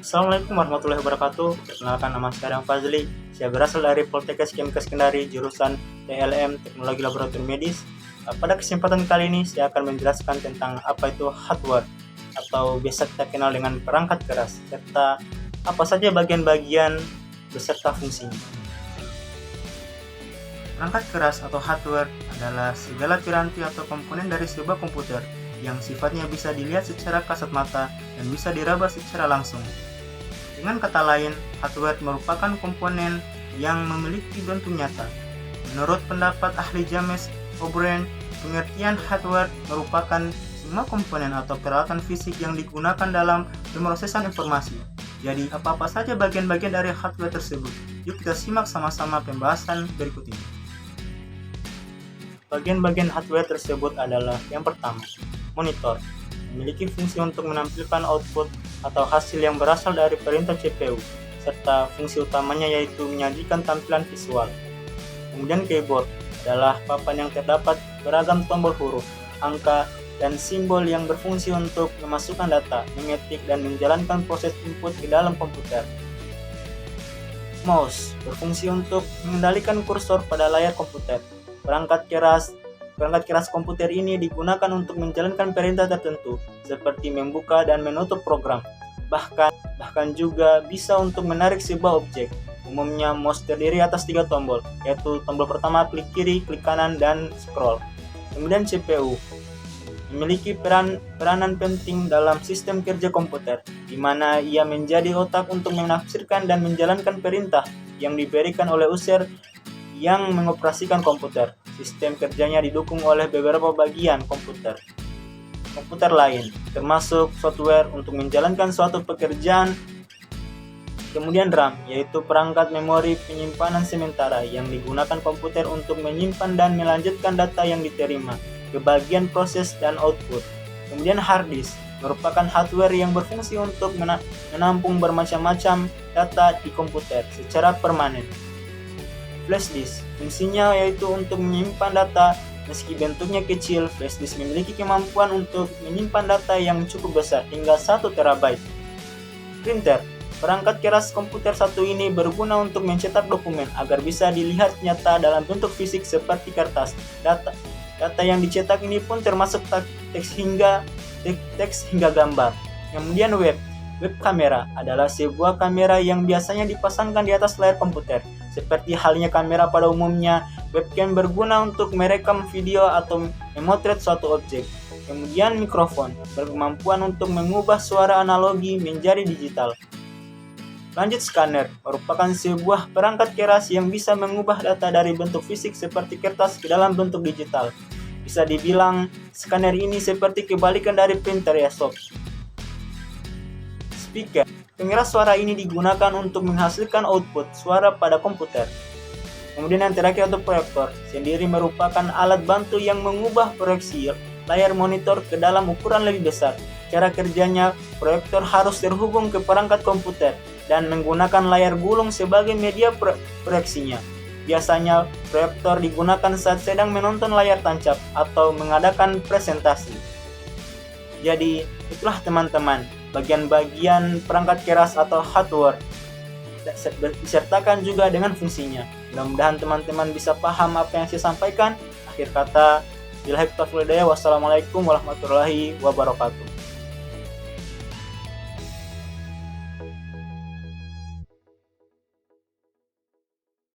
Assalamualaikum warahmatullahi wabarakatuh. Perkenalkan, nama saya Fazli. Saya berasal dari Poltekkes Kemkes Kendari, jurusan TLM Teknologi Laboratorium Medis. Pada kesempatan kali ini saya akan menjelaskan tentang apa itu hardware atau biasa kita kenal dengan perangkat keras, serta apa saja bagian-bagian beserta fungsinya. Perangkat keras atau hardware adalah segala piranti atau komponen dari sebuah komputer yang sifatnya bisa dilihat secara kasat mata dan bisa diraba secara langsung. Dengan kata lain, hardware merupakan komponen yang memiliki bentuk nyata. Menurut pendapat ahli James O'Brien, pengertian hardware merupakan semua komponen atau peralatan fisik yang digunakan dalam pemrosesan informasi. Jadi, apa-apa saja bagian-bagian dari hardware tersebut? Yuk kita simak sama-sama pembahasan berikut ini. Bagian-bagian hardware tersebut adalah yang pertama, monitor. Memiliki fungsi untuk menampilkan output atau hasil yang berasal dari perintah CPU, serta fungsi utamanya yaitu menyajikan tampilan visual. Kemudian keyboard adalah papan yang terdapat beragam tombol huruf, angka, dan simbol yang berfungsi untuk memasukkan data, mengetik, dan menjalankan proses input ke dalam komputer. Mouse berfungsi untuk mengendalikan kursor pada layar komputer. Perangkat keras komputer ini digunakan untuk menjalankan perintah tertentu, seperti membuka dan menutup program. Bahkan juga bisa untuk menarik sebuah objek. Umumnya mouse terdiri atas 3 tombol, yaitu tombol pertama klik kiri, klik kanan, dan scroll. Kemudian CPU memiliki peranan penting dalam sistem kerja komputer, di mana ia menjadi otak untuk menafsirkan dan menjalankan perintah yang diberikan oleh user yang mengoperasikan komputer. Sistem kerjanya didukung oleh beberapa bagian komputer lain, termasuk software untuk menjalankan suatu pekerjaan. Kemudian RAM, yaitu perangkat memori penyimpanan sementara yang digunakan komputer untuk menyimpan dan melanjutkan data yang diterima ke bagian proses dan output. Kemudian hard disk merupakan hardware yang berfungsi untuk menampung bermacam-macam data di komputer secara permanen. Flash disk fungsinya yaitu untuk menyimpan data. Meski bentuknya kecil, flash disk memiliki kemampuan untuk menyimpan data yang cukup besar hingga 1 TB. Printer, perangkat keras komputer satu ini berguna untuk mencetak dokumen agar bisa dilihat nyata dalam bentuk fisik seperti kertas. Data yang dicetak ini pun termasuk teks hingga gambar. Kemudian web kamera adalah sebuah kamera yang biasanya dipasangkan di atas layar komputer. Seperti halnya kamera pada umumnya, webcam berguna untuk merekam video atau memotret suatu objek. Kemudian mikrofon berkemampuan untuk mengubah suara analogi menjadi digital. Lanjut, scanner merupakan sebuah perangkat keras yang bisa mengubah data dari bentuk fisik seperti kertas ke dalam bentuk digital. Bisa dibilang scanner ini seperti kebalikan dari printer ya sob. Speaker, pengeras suara ini digunakan untuk menghasilkan output suara pada komputer. Kemudian yang terakhir untuk proyektor, sendiri merupakan alat bantu yang mengubah proyeksi layar monitor ke dalam ukuran lebih besar. Cara kerjanya, proyektor harus terhubung ke perangkat komputer dan menggunakan layar gulung sebagai media proyeksinya. Biasanya, proyektor digunakan saat sedang menonton layar tancap atau mengadakan presentasi. Jadi, itulah teman-teman, bagian-bagian perangkat keras atau hardware, disertakan juga dengan fungsinya. Mudah-mudahan teman-teman bisa paham apa yang saya sampaikan. Akhir kata, billahi taufiq wal hidayah. Wassalamualaikum warahmatullahi wabarakatuh.